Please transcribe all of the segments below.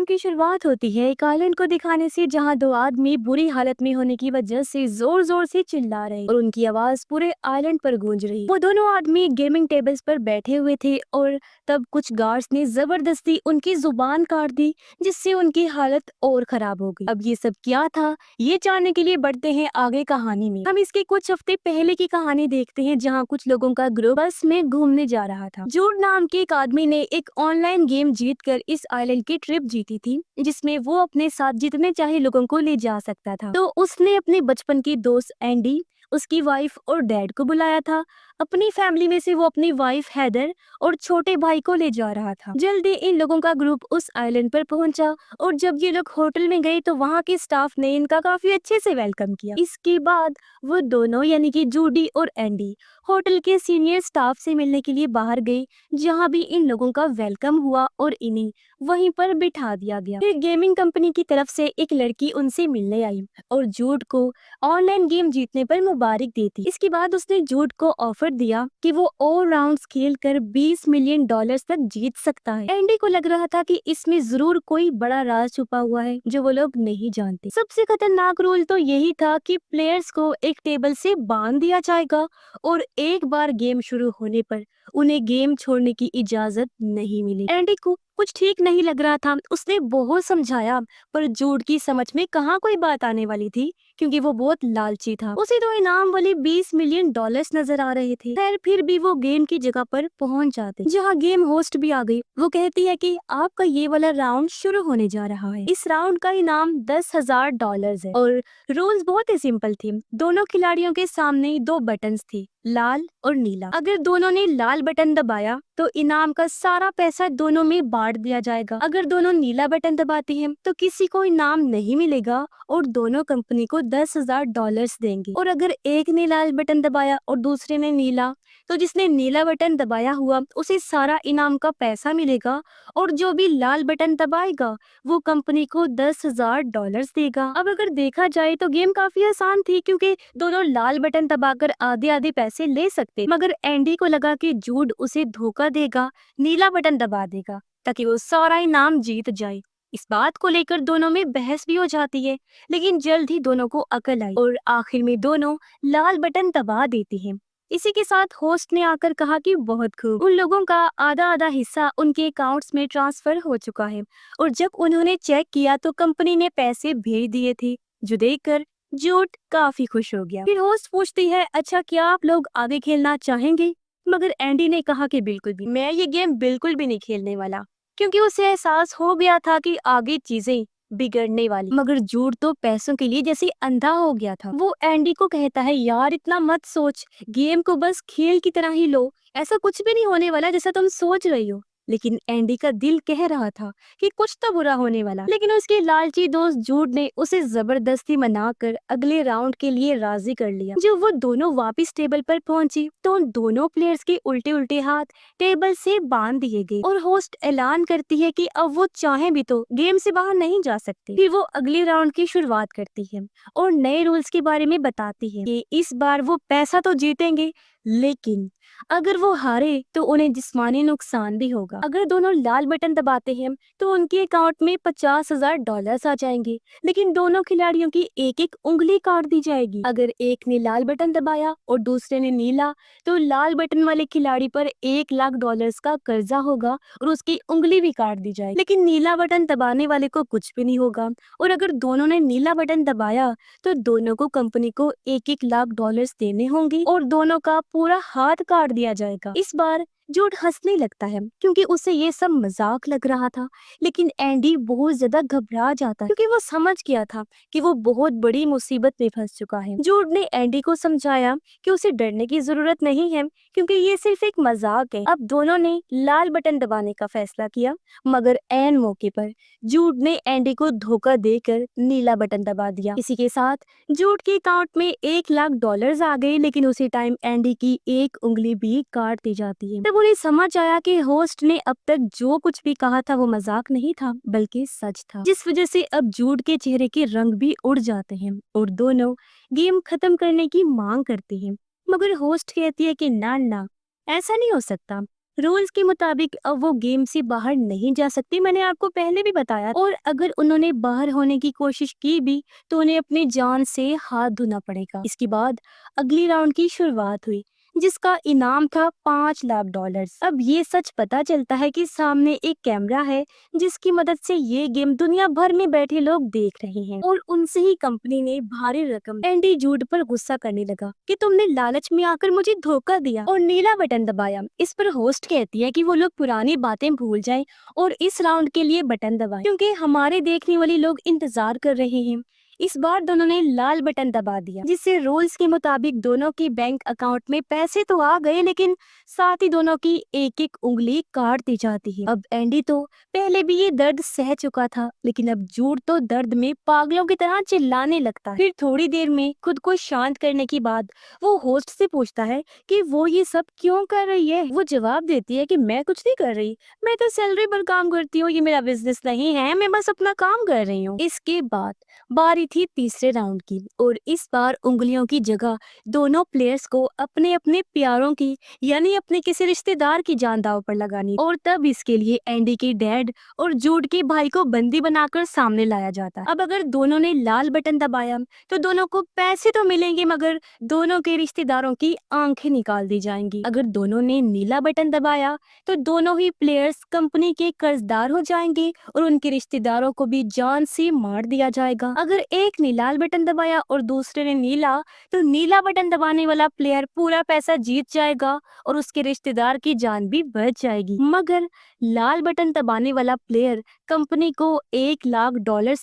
Game की शुरुआत होती है एक आइलैंड को दिखाने से, जहां दो आदमी बुरी हालत में होने की वजह से जोर जोर से चिल्ला रहे और उनकी आवाज पूरे आइलैंड पर गूंज रही। वो दोनों आदमी गेमिंग टेबल्स पर बैठे हुए थे और तब कुछ गार्ड्स ने जबरदस्ती उनकी जुबान काट दी, जिससे उनकी हालत और खराब हो गई। अब ये सब क्या था, ये जानने के लिए बढ़ते हैं आगे कहानी में। हम इसके कुछ हफ्ते पहले की कहानी देखते हैं, जहाँ कुछ लोगों का ग्रुप बस में घूमने जा रहा था। जूड नाम के एक आदमी ने एक ऑनलाइन गेम जीतकर इस आइलैंड की ट्रिप जीती थी, जिसमें वो अपने साथ जितने चाहे लोगों को ले जा सकता था। तो उसने अपने बचपन की दोस्त एंडी, उसकी वाइफ और डैड को बुलाया था। अपनी फैमिली में से वो अपनी वाइफ हैदर और छोटे भाई को ले जा रहा था। जल्दी इन लोगों का ग्रुप उस आइलैंड पर पहुंचा और जब ये लोग होटल में गए तो वहाँ के स्टाफ ने इनका काफी अच्छे से वेलकम किया। इसके बाद वो दोनों यानी कि जूडी और एंडी होटल के सीनियर स्टाफ से मिलने के लिए बाहर गए, जहाँ भी इन लोगों का वेलकम हुआ और इन्हें वहीं पर बिठा दिया गया। फिर गेमिंग कंपनी की तरफ से एक लड़की उनसे मिलने आई और जूड को ऑनलाइन गेम जीतने पर मुबारक दी थी। इसके बाद उसने जूड को ऑफर दिया कि वो ऑल राउंड्स खेलकर $20 मिलियन तक जीत सकता है। एंडी को लग रहा था कि इसमें जरूर कोई बड़ा राज छुपा हुआ है जो वो लोग नहीं जानते। सबसे खतरनाक रूल तो यही था कि प्लेयर्स को एक टेबल से बांध दिया जाएगा और एक बार गेम शुरू होने पर उन्हें गेम छोड़ने की इजाजत नहीं मिली। एंडी को कुछ ठीक नहीं लग रहा था। उसने बहुत समझाया, पर जूड की समझ में कहाँ कोई बात आने वाली थी, क्योंकि वो बहुत लालची था। उसे तो इनाम वाले $20 मिलियन नजर आ रहे थे। खैर फिर भी वो गेम की जगह पर पहुंच जाते, जहाँ गेम होस्ट भी आ गई। वो कहती है कि आपका ये वाला राउंड शुरू होने जा रहा है। इस राउंड का इनाम $10,000 है और रूल्स बहुत ही सिंपल थे। दोनों खिलाड़ियों के सामने दो बटन्स थे, लाल और नीला। अगर दोनों ने लाल बटन दबाया तो इनाम का सारा पैसा दोनों में बांट दिया जाएगा। अगर दोनों नीला बटन दबाते हैं तो किसी को इनाम नहीं मिलेगा और दोनों कंपनी को $10,000 देंगे। और अगर एक ने लाल बटन दबाया और दूसरे ने नीला, तो जिसने नीला बटन दबाया हुआ उसे सारा इनाम का पैसा मिलेगा और जो भी लाल बटन दबाएगा वो कंपनी को $10,000 देगा। अब अगर देखा जाए तो गेम काफी आसान थी, क्योंकि दोनों लाल बटन दबाकर आधे आधे पैसे ले सकते। मगर एंडी को लगा कि जूड उसे धोखा देगा, नीला बटन दबा देगा ताकि वो सारा इनाम जीत जाए। इस बात को लेकर दोनों में बहस भी हो जाती है, लेकिन जल्द ही दोनों को अकल आई और आखिर में दोनों लाल बटन दबा देती हैं। इसी के साथ होस्ट ने आकर कहा कि बहुत खूब, उन लोगों का आधा आधा हिस्सा उनके अकाउंट्स में ट्रांसफर हो चुका है। और जब उन्होंने चेक किया तो कंपनी ने पैसे भेज दिए थे, जो देखकर जूड काफी खुश हो गया। फिर होस्ट पूछती है, अच्छा क्या आप लोग आगे खेलना चाहेंगे? मगर एंडी ने कहा कि बिल्कुल भी, मैं ये गेम बिल्कुल भी नहीं खेलने वाला, क्योंकि उसे एहसास हो गया था कि आगे चीजें बिगड़ने वाली। मगर जूड तो पैसों के लिए जैसे अंधा हो गया था। वो एंडी को कहता है, यार इतना मत सोच, गेम को बस खेल की तरह ही लो, ऐसा कुछ भी नहीं होने वाला जैसा तुम सोच रही हो। लेकिन एंडी का दिल कह रहा था कि कुछ तो बुरा होने वाला। लेकिन उसके लालची दोस्त जूड ने उसे जबरदस्ती मनाकर अगले राउंड के लिए राजी कर लिया। जब वो दोनों वापस टेबल पर पहुंची तो उन दोनों प्लेयर्स के उल्टे उल्टे हाथ टेबल से बांध दिए गए और होस्ट ऐलान करती है कि अब वो चाहे भी तो गेम से बाहर नहीं जा सकते। फिर वो अगले राउंड की शुरुआत करती है और नए रूल्स के बारे में बताती है कि इस बार वो पैसा तो जीतेंगे, लेकिन अगर वो हारे तो उन्हें जिस्मानी नुकसान भी होगा। अगर दोनों लाल बटन दबाते हैं तो उनके अकाउंट में $50,000 आ जाएंगे, लेकिन दोनों खिलाड़ियों की एक एक उंगली काट दी जाएगी। अगर एक ने लाल बटन दबाया और दूसरे ने नीला, तो लाल बटन वाले खिलाड़ी पर $1,00,000 का कर्जा होगा और उसकी उंगली भी काट दी जाएगी। लेकिन नीला बटन दबाने वाले को कुछ भी नहीं होगा। और अगर दोनों ने नीला बटन दबाया तो दोनों को कंपनी को $1,00,000 देने होंगे और दोनों का पूरा हाथ काट दिया जाएगा। इस बार जूड हंसने लगता है, क्योंकि उसे ये सब मजाक लग रहा था। लेकिन एंडी बहुत ज्यादा घबरा जाता है, क्योंकि वो समझ गया था कि वो बहुत बड़ी मुसीबत में फंस चुका है। जूड ने एंडी को समझाया कि उसे डरने की जरूरत नहीं है, क्योंकि ये सिर्फ एक मजाक है। अब दोनों ने लाल बटन दबाने का फैसला किया, मगर ऐन मौके पर जूड ने एंडी को धोखा देकर नीला बटन दबा दिया। इसी के साथ जूड के अकाउंट में $1,00,000 आ गए, लेकिन उसी टाइम एंडी की एक उंगली भी काट दी जाती है। तब उन्हें समझ आया कि होस्ट ने अब तक जो कुछ भी कहा था वो मजाक नहीं था, बल्कि सच था, जिस वजह से अब जूड के चेहरे के रंग भी उड़ जाते हैं और दोनों गेम खत्म करने की मांग करते हैं। मगर होस्ट कहती है कि ना ना, ऐसा नहीं हो सकता, रूल्स के मुताबिक अब वो गेम से बाहर नहीं जा सकती, मैंने आपको पहले भी बताया। और अगर उन्होंने बाहर होने की कोशिश की भी तो उन्हें अपनी जान से हाथ धोना पड़ेगा। इसके बाद अगली राउंड की शुरुआत हुई, जिसका इनाम था $5 लाख। अब ये सच पता चलता है कि सामने एक कैमरा है जिसकी मदद से ये गेम दुनिया भर में बैठे लोग देख रहे हैं। और उनसे ही कंपनी ने भारी रकम एंडी जूड पर गुस्सा करने लगा कि तुमने लालच में आकर मुझे धोखा दिया और नीला बटन दबाया। इस पर होस्ट कहती है कि वो लोग पुरानी बातें भूल जाएं और इस राउंड के लिए बटन दबाएं, क्योंकि हमारे देखने वाले लोग इंतजार कर रहे हैं। इस बार दोनों ने लाल बटन दबा दिया, जिससे रूल्स के मुताबिक दोनों के बैंक अकाउंट में पैसे तो आ गए, लेकिन साथ ही दोनों की एक एक उंगली काट दी जाती है। अब एंडी तो पहले भी ये दर्द सह चुका था, लेकिन अब जूड तो दर्द में पागलों की तरह चिल्लाने लगता है। फिर थोड़ी देर में खुद को शांत करने के बाद वो होस्ट से पूछता है कि वो ये सब क्यों कर रही है। वो जवाब देती है कि मैं कुछ नहीं कर रही, मैं तो सैलरी पर काम करती हूँ, ये मेरा बिजनेस नहीं है, मैं बस अपना काम कर रही हूँ। इसके बाद बारी थी तीसरे राउंड की, और इस बार उंगलियों की जगह दोनों प्लेयर्स को अपने अपने प्यारों की, यानी अपने किसी रिश्तेदार की जान दांव पर लगानी। और तब इसके लिए एंडी के डैड और जूड के भाई को बंदी बनाकर सामने लाया जाता है। अब अगर दोनों ने लाल बटन दबाया तो दोनों को पैसे तो मिलेंगे, मगर दोनों के रिश्तेदारों की आंखें निकाल दी जाएंगी। अगर दोनों ने नीला बटन दबाया तो दोनों ही प्लेयर्स कंपनी के कर्जदार हो जाएंगे और उनके रिश्तेदारों को भी जान से मार दिया जाएगा। अगर एक ने लाल बटन दबाया और दूसरे ने नीला, तो नीला बटन दबाने वाला प्लेयर पूरा पैसा जीत जाएगा और उसके रिश्तेदार की जान भी बच जाएगी। मगर लाल बटन दबाने वाला प्लेयर कंपनी को $1 लाख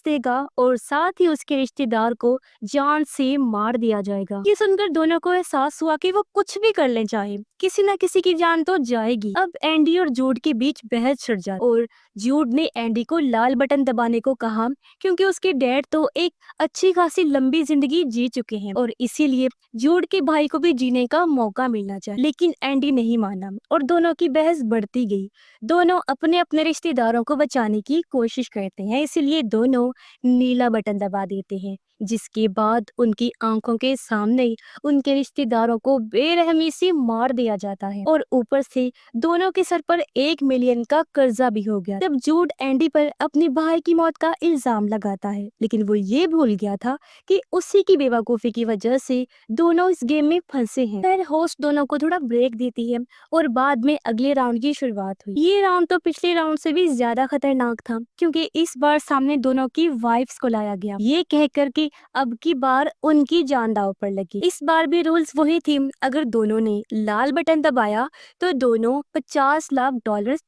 देगा और साथ ही उसके रिश्तेदार को जान से मार दिया जाएगा। ये सुनकर दोनों को एहसास हुआ कि वो कुछ भी कर ले चाहे, किसी न किसी की जान तो जाएगी। अब एंडी और जूड के बीच बहस छिड़ जाती और जूड ने एंडी को लाल बटन दबाने को कहा, क्योंकि उसके डैड तो एक अच्छी खासी लंबी जिंदगी जी चुके हैं और इसीलिए जूड के भाई को भी जीने का मौका मिलना चाहिए। लेकिन एंडी नहीं माना और दोनों की बहस बढ़ती गई। दोनों अपने अपने रिश्तेदारों को बचाने की कोशिश करते हैं, इसीलिए दोनों नीला बटन दबा देते हैं, जिसके बाद उनकी आंखों के सामने उनके रिश्तेदारों को बेरहमी से मार दिया जाता है और ऊपर से दोनों के सर पर 1 मिलियन का कर्जा भी हो गया। तब जूड एंडी पर अपने भाई की मौत का इल्जाम लगाता है, लेकिन वो ये भूल गया था कि उसी की बेवकूफी की वजह से दोनों इस गेम में फंसे हैं। फिर होस्ट दोनों को थोड़ा ब्रेक देती है और बाद में अगले राउंड की शुरुआत हुई। ये राउंड तो पिछले राउंड से भी ज्यादा खतरनाक था, क्योंकि इस बार सामने दोनों की वाइफ्स को लाया गया, ये कह कर के अब की बार उनकी जान दांव पर लगी। इस बार भी रूल्स वही थे, अगर दोनों ने लाल बटन दबाया तो दोनों $50 लाख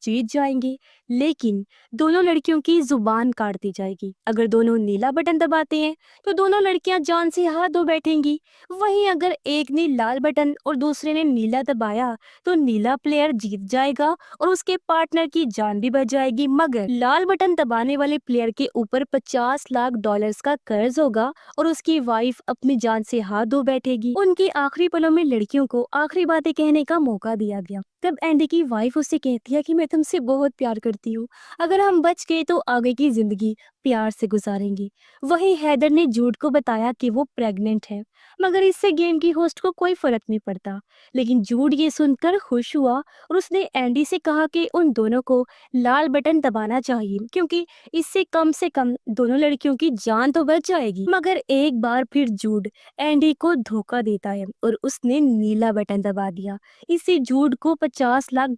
जीत जाएंगे, लेकिन दोनों लड़कियों की जुबान काट दी जाएगी। अगर दोनों नीला बटन दबाते हैं तो दोनों लड़कियां जान से हाथ धो बैठेंगी। वहीं अगर एक ने लाल बटन और दूसरे ने नीला दबाया तो नीला प्लेयर जीत जाएगा और उसके पार्टनर की जान भी बच जाएगी। मगर लाल बटन दबाने वाले प्लेयर के ऊपर $50 लाख का कर्ज होगा और उसकी वाइफ अपनी जान से हाथ धो बैठेगी। उनकी आखिरी पलों में लड़कियों को आखिरी बातें कहने का मौका दिया गया। तब एंडी की वाइफ उससे कहती है कि मैं तुमसे बहुत प्यार करती हूँ, अगर हम बच गए तो आगे की जिंदगी प्यार से गुजारेंगे। वहीं हैदर ने जूड को बताया कि वो प्रेग्नेंट है, मगर इससे गेम की होस्ट को कोई फर्क नहीं पड़ता। लेकिन जूड ये सुनकर खुश हुआ और उसने एंडी से कहा कि उन दोनों को लाल बटन दबाना चाहिए, क्योंकि इससे कम से कम दोनों लड़कियों की जान तो बच जाएगी। मगर एक बार फिर जूड एंडी को धोखा देता है और उसने नीला बटन दबा दिया। इससे जूड को $50 लाख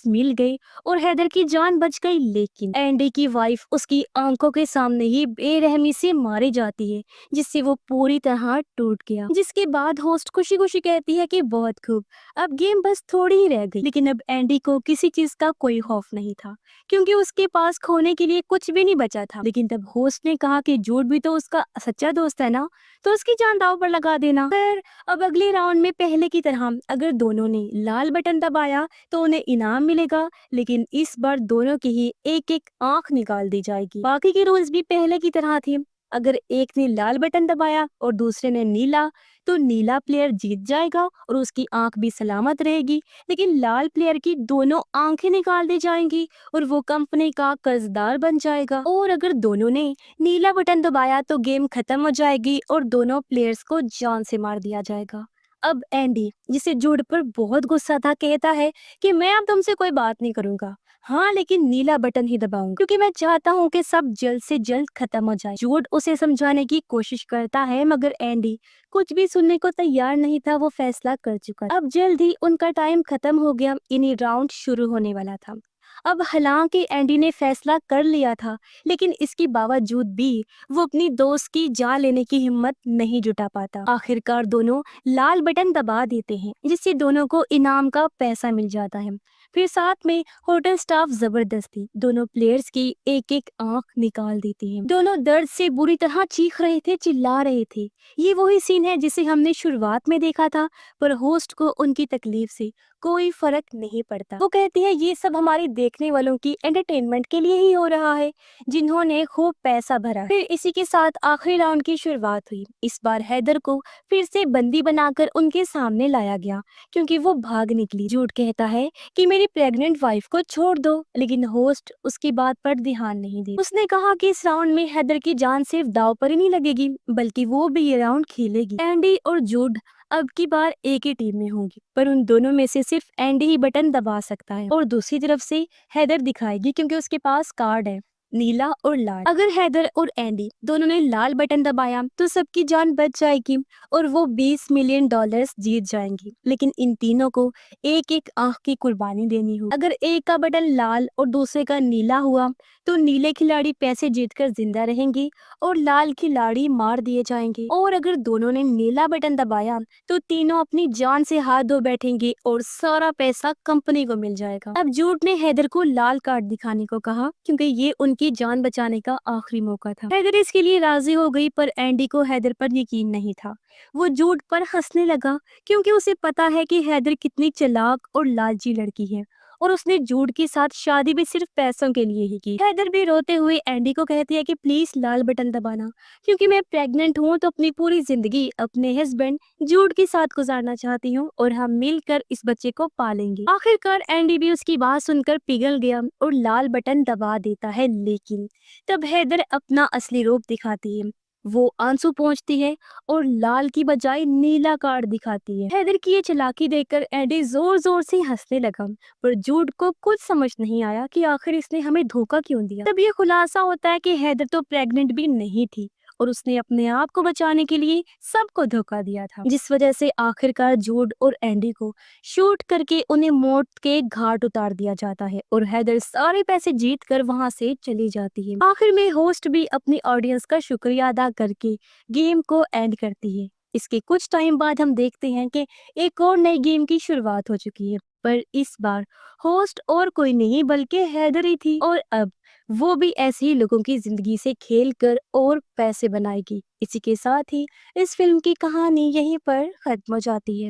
मिल गए और हैदर की जान बच गई। लेकिन एंडी की वाइफ उसकी आंखों के सामने ही बेरहमी से मारी जाती है, जिससे वो पूरी तरह टूट गया। जिसके बाद होस्ट खुशी खुशी कहती है कि बहुत खूब, अब गेम बस थोड़ी ही रह गई। लेकिन अब एंडी को किसी चीज का कोई खौफ नहीं था, क्योंकि उसके पास खोने के लिए कुछ भी नहीं बचा था। लेकिन तब होस्ट ने कहा कि जूड भी तो उसका सच्चा दोस्त है ना, तो उसकी जान दांव पर लगा देना। फिर अब अगले राउंड में पहले की तरह अगर दोनों ने लाल बटन दबाया तो उन्हें इनाम मिलेगा, लेकिन इस बार दोनों की ही एक एक आंख निकाल दी जाएगी। बाकी के रूल्स भी पहले की तरह थे, अगर एक ने लाल बटन दबाया और दूसरे ने नीला, तो नीला प्लेयर जीत जाएगा और उसकी आंख भी सलामत रहेगी। लेकिन लाल प्लेयर की दोनों आंखें निकाल दी जाएंगी और वो कंपनी का कर्जदार बन जाएगा। और अगर दोनों ने नीला बटन दबाया तो गेम खत्म हो जाएगी और दोनों प्लेयर्स को जान से मार दिया जाएगा। अब एंडी, जिसे जूड पर बहुत गुस्सा था, कहता है कि मैं अब तुमसे कोई बात नहीं करूंगा। हाँ, लेकिन नीला बटन ही दबाऊंगा क्योंकि मैं चाहता हूँ कि सब जल्द से जल्द खत्म हो जाए। जूड उसे समझाने की कोशिश करता है मगर एंडी कुछ भी सुनने को तैयार नहीं था। वो फैसला कर चुका था। अब जल्द ही उनका टाइम खत्म हो गया। इन्हीं राउंड शुरू होने वाला था। अब हालांकि एंडी ने फैसला कर लिया था, लेकिन इसके बावजूद भी वो अपनी दोस्त की जान लेने की हिम्मत नहीं जुटा पाता। आखिरकार दोनों लाल बटन दबा देते हैं, जिससे दोनों को इनाम का पैसा मिल जाता है। फिर साथ में होटल स्टाफ जबरदस्ती दोनों प्लेयर्स की एक एक आंख निकाल देती है। दोनों दर्द से बुरी तरह चीख रहे थे, चिल्ला रहे थे। ये वही सीन है जिसे हमने शुरुआत में देखा था, पर होस्ट को उनकी तकलीफ से कोई फर्क नहीं पड़ता। वो कहती है ये सब हमारे देखने वालों की एंटरटेनमेंट के लिए ही हो रहा है, जिन्होंने खूब पैसा भरा। फिर इसी के साथ आखिरी राउंड की शुरुआत हुई। इस बार हैदर को फिर से बंदी बनाकर उनके सामने लाया गया क्योंकि वो भाग निकली। जूड कहता है कि मेरी प्रेग्नेंट वाइफ को छोड़ दो, लेकिन होस्ट उसकी बात पर ध्यान नहीं दी। उसने कहा कि इस राउंड में हैदर की जान सिर्फ दाव पर ही नहीं लगेगी, बल्कि वो भी ये राउंड खेलेगी। एंडी और जूड अब की बार एक ही टीम में होंगी, पर उन दोनों में से सिर्फ एंडी ही बटन दबा सकता है और दूसरी तरफ से हैदर दिखाएगी क्योंकि उसके पास कार्ड है, नीला और लाल। अगर हैदर और एंडी दोनों ने लाल बटन दबाया तो सबकी जान बच जाएगी और वो $20 मिलियन जीत जाएंगी। लेकिन इन तीनों को एक एक आंख की कुर्बानी देनी होगी। अगर एक का बटन लाल और दूसरे का नीला हुआ तो नीले खिलाड़ी पैसे जीतकर जिंदा रहेंगे और लाल खिलाड़ी मार दिए जाएंगे। और अगर दोनों ने नीला बटन दबाया तो तीनों अपनी जान से हाथ धो बैठेंगे और सारा पैसा कंपनी को मिल जाएगा। अब जूड ने हैदर को लाल कार्ड दिखाने को कहा क्योंकि ये उनकी जान बचाने का आखिरी मौका था। हैदर इसके लिए राजी हो गई, पर एंडी को हैदर पर यकीन नहीं था। वो जूड पर हंसने लगा क्योंकि उसे पता है कि हैदर कितनी चालाक और लालची लड़की है और उसने जूड के साथ शादी भी सिर्फ पैसों के लिए ही की। हैदर भी रोते हुए एंडी को कहती है कि प्लीज लाल बटन दबाना क्योंकि मैं प्रेग्नेंट हूँ, तो अपनी पूरी जिंदगी अपने हस्बैंड जूड के साथ गुजारना चाहती हूँ और हम मिलकर इस बच्चे को पालेंगे। आखिरकार एंडी भी उसकी बात सुनकर पिघल गया और लाल बटन दबा देता है, लेकिन तब हैदर अपना असली रूप दिखाती है। वो आंसू पहुंचती है और लाल की बजाय नीला कार्ड दिखाती है। हैदर की ये चालाकी देखकर एंडी जोर जोर से हंसने लगा, पर जूड को कुछ समझ नहीं आया कि आखिर इसने हमें धोखा क्यों दिया। तब ये खुलासा होता है कि हैदर तो प्रेग्नेंट भी नहीं थी और उसने अपने आप को बचाने के लिए सबको धोखा दिया था, जिस वजह से आखिरकार जूड और एंडी को शूट करके उन्हें मौत के घाट उतार दिया जाता है और हैदर सारे पैसे जीत कर वहां से चली जाती है। आखिर में होस्ट भी अपनी ऑडियंस का शुक्रिया अदा करके गेम को एंड करती है। इसके कुछ टाइम बाद हम देखते हैं कि एक और नई गेम की शुरुआत हो चुकी है, पर इस बार होस्ट और कोई नहीं बल्कि हैदर ही थी और अब वो भी ऐसे ही लोगों की जिंदगी से खेल कर और पैसे बनाएगी। इसी के साथ ही इस फिल्म की कहानी यहीं पर खत्म हो जाती है।